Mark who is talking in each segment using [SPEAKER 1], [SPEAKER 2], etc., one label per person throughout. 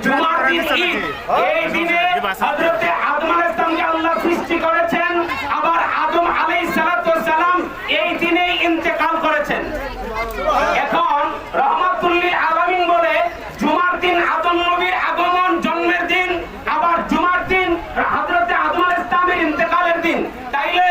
[SPEAKER 1] জুমার দিন ঈদ। এই দিনে হযরত আদম আলাইহিস সালামকে আল্লাহ সৃষ্টি করেছেন, আবার আদম আলাইহিস সালাম এই দিনেই ইন্তেকাল করেছেন। এখন রহমাতুল লিল আলামিন বলে জুমার দিন আদম নবীর আগমন, জন্মের দিন, আবার জুমার দিন হযরত আদম আলাইহিস সালামের ইন্তেকালের দিন। তাইলে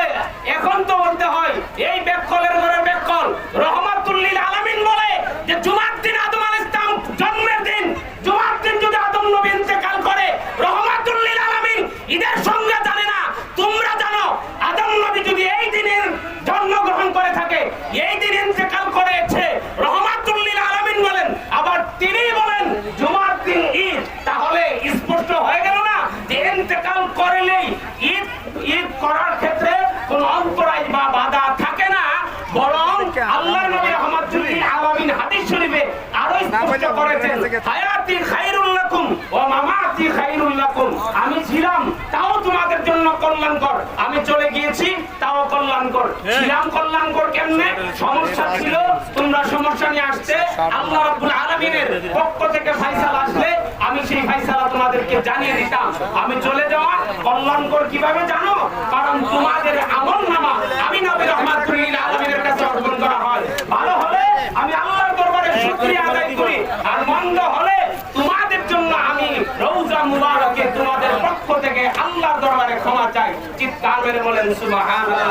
[SPEAKER 1] এখন তো বলতে হয় এই ব্যাককলের ঘরে ব্যাককল। রহমাতুল লিল আলামিন বলে যে জুমার দিন আদম আলাইহিস সালাম জন্মের দিন, জুমার দিন যদি আদম নবী ইন্তেকাল করে, রহমাতুল লিল আলামিন ঈদের সঙ্গে জানে না। তোমরা জানো আদম নবী যদি এই দিনের জন্মগ্রহণ করে থাকে, এই দিন ইন্তেকাল করেছে, রহমাতুল লিল আলামিন বলেন, আবার তিনি বলেন জুমার দিন ঈদ, তাহলে স্পষ্ট হয়ে গেল না যে ইন্তেকাল করলেই ঈদ করার ক্ষেত্রে কোন অন্তরায় বা বাধা থাকে না, বরং আল্লাহর নবী রহমাতুল লিল আলামিন হাদিস শরীফে আরো স্পষ্ট করেছেন, হায়াতি খায়রুল লাকুম ওয়া মামাতি খায়রুল লাকুম। আমি ছিলাম তাও তোমাদের জন্য কল্যাণকর, আমি চলে গিয়েছি তাও কল্যাণকর। ছিলাম কল্যাণকর কেমনে? সমস্যা ছিল, তোমরা সমস্যা নিয়ে আসতে, আল্লাহ রাব্বুল আলামিনের পক্ষ থেকে ফয়সালা আসলে আমি সেই ফয়সালা তোমাদেরকে জানিয়ে দিতাম। আমি চলে যাওয়া কল্যাণকর কিভাবে জানো? কারণ তোমাদের আমলনামা আমি নবী রহমাতুল লিল আলামিনের কাছে অর্পণ করা হয়। ভালো হলে আমি আল্লাহর দরবারে শুকরিয়া আদায় করি, আর মন্দ হলে তোমাদের জন্য আমি রওজা মুবারকে তোমাদের পক্ষ থেকে আল্লাহর দরবারে ক্ষমা চাই। চিৎকার করে বলেন সুবহানাল্লাহ।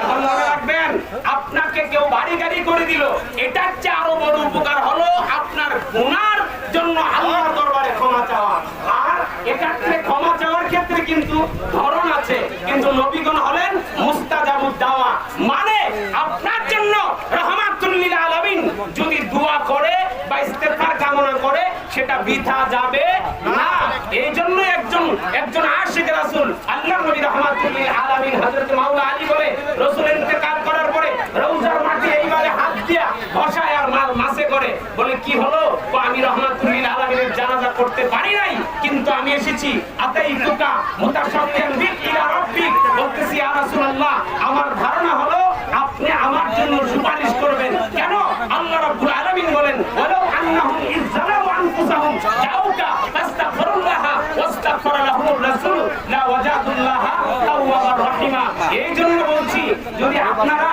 [SPEAKER 1] এখন মনে রাখবেন, আপনাকে কেউ বাড়ি গাড়ি করে দিল, এটার চেয়ে আরো বড় উপকার হলো আপনার গুনার জন্য আল্লাহর দরবারে ক্ষমা চাওয়া। আর এটার থেকে ক্ষমা চাওয়ার ক্ষেত্রে কিন্তু ধরন আছে, কিন্তু নবীগণ হলেন মুস্তাজাবুদ দাওয়া, মানে আপনার জন্য রহমাতুল লিল আলামিন যদি দোয়া করে বা ইস্তেগফার কামনা করে সেটা বৃথা যাবে না। এই জন্য একজন আশিক রাসূল আল্লাহর নবী রহমাতুল লিল আলামিন হযরত মাওলা আলী বলে রাসূল ইন্তেকাল করার পরে রওজার মাটি এইভাবে হাত দিয়া ঘষায় আর মাসে করে বলে কি হলো? আমি রহমাতুল লিল আলামিনের জানাজা করতে পারি নাই, কিন্তু আমি এসেছি আতাইতুকা মুতাশাফিয়ান বিক ইলা রাব্বিক, বলতেছি ইয়া রাসূলুল্লাহ আমার ধারণা হলো আপনি আমার জন্য সুপারিশ করবেন। কেন? আল্লাহ রাব্বুল আলামিন বলেন ওয়ালাউ আন্নাহুম ইযলামু আনফুসাহুম জাউকা ফাস্তাগফিরুল্লাহ ওয়াস্তাগফারা লাহুমুর রাসূল লা ওয়াজাদুল্লাহ তাওয়াবার রহিমা। এই জন্য বলছি, যদি আপনারা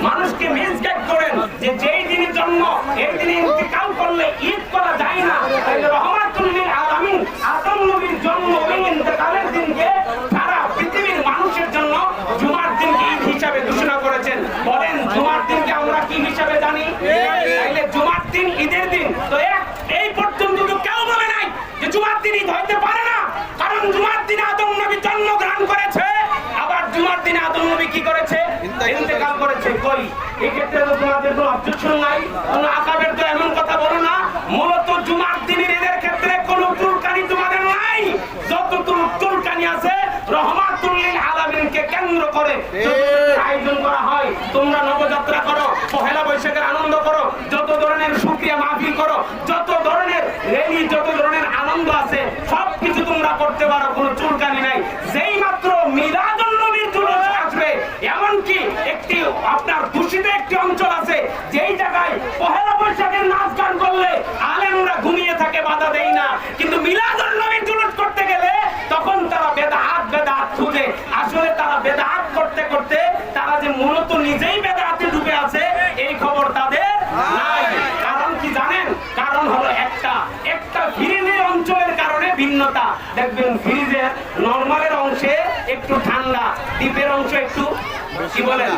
[SPEAKER 1] মানুষকে মিসগাইড করেন যে যেই দিনে জন্ম এই দিনে ইন্তেকাল করলে ঈদ করা যায় না, তাহলে রহমাতুল লিল আলামিন আদম নবীর জন্ম এবং ইন্তেকালের দিনকে সারা পৃথিবীর মানুষের জন্য জুমার দিনকে ঈদ হিসাবে ঘোষণা করেছেন। বলেন জুমার দিনকে আমরা কি হিসাবে জানি? তাইলে জুমার দিন ঈদের দিন। তো এই পর্যন্ত কেউ বলে নাই যে জুমার দিন ঈদ হইতে পারে না, কারণ জুমার দিনে আদম নবী জন্মগ্রহণ করেছে, আবার জুমার দিনে আদম নবী কি করেছে? ইন্তেকাল করেছে। কই এই ক্ষেত্রে তো তোমাদের কোনো অবজেকশন নাই, কোনো আকাবের তো এমন কথা বলো না। মূলত জুমার দিনের ঈদের ক্ষেত্রে কোনো চুলকানি তোমাদের নাই, যত চুলকানি আছে রহমাতুল লিল আলামিনকে কেন্দ্র করে আয়োজন করা হয়। তোমরা নবযাত্রা করো, পহেলা বৈশাখের আনন্দ করো, যত ধরনের শুকরিয়া মাহফিল করো, যত ধরনের রেলি, যত ধরনের আনন্দ আছে সবকিছু তোমরা করতে পারো, কোনো চুলকানি নাই। যেই মাত্র মিলাদুন নবীর জুলুস আসবে, এমনকি একটি আপনার দূষিত একটি অঞ্চল আছে যেই জায়গায় পহেলা বৈশাখের নাচ গান করলে আলেমরা ঘুমিয়ে থাকে, বাধা দেই না, কিন্তু মিলাদুন নবীর জুলুস করতে গেলে তখন তারা বেদাত খুঁজে। আসলে তারা বেদাত করতে করতে তারা যে মূলত নিজেই বেদাতে ডুবে আছে এই খবর তাদের নাই। কারণ কি জানেন? কারণ হলো একটা ফ্রিজের অঞ্চলের কারণে ভিন্নতা। দেখবেন ফ্রিজের নরমালের অংশে একটু ঠান্ডা, ডিপের অংশ একটু কি বলেন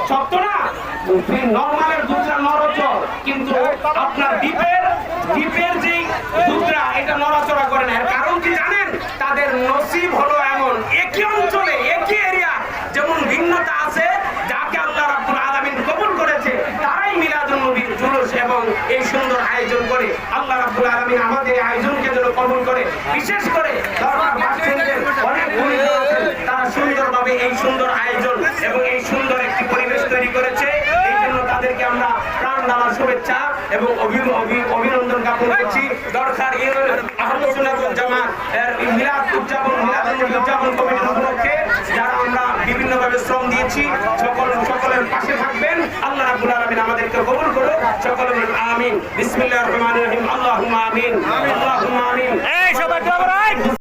[SPEAKER 1] শক্ত না, নরমালের দুধটা নরচর, কিন্তু আপনার ডিপের যে দুধটা এটা নড়াচড়া করে না। এর কারণ কি জানেন? তাদের নসিব হলো এমন, একই অঞ্চলে একই এরিয়া যেমন ভিন্নতা আছে, যাকে আল্লাহ রাব্বুল আলামিন কবুল করেছে তারাই মিলাদুন নবীর জুলুস এবং এই সুন্দর আয়োজন করে। আল্লাহ রাব্বুল আলামিন আমাদের এই আয়োজনকে যেন কবুল করে। বিশেষ করে দরবার বাসিন্দাদের অনেক ভূমিকা আছে, তারা সুন্দরভাবে এই সুন্দর আয়োজন এবং এই সুন্দর একটি পরিবেশ তৈরি করেছে। এই জন্য তাদেরকে আমরা প্রাণ ঢালা শুভেচ্ছা এবং অভিনন্দন জ্ঞাপন করছি। দরকার আহলে সুন্নাত ওয়াল জামাত এর মিলাদ উদযাপন কমিটির উপলক্ষে যারা আমরা বিভিন্নভাবে শ্রম দিয়েছি, সকলের পাশে থাকবেন। আল্লাহ রাব্বুল আলামিন আমাদেরকে কবুল করুন। সকলে বলুন আমিন। বিসমিল্লাহির রহমানির রহিম আল্লাহুম্মা আমিন আল্লাহুম্মা আমিন।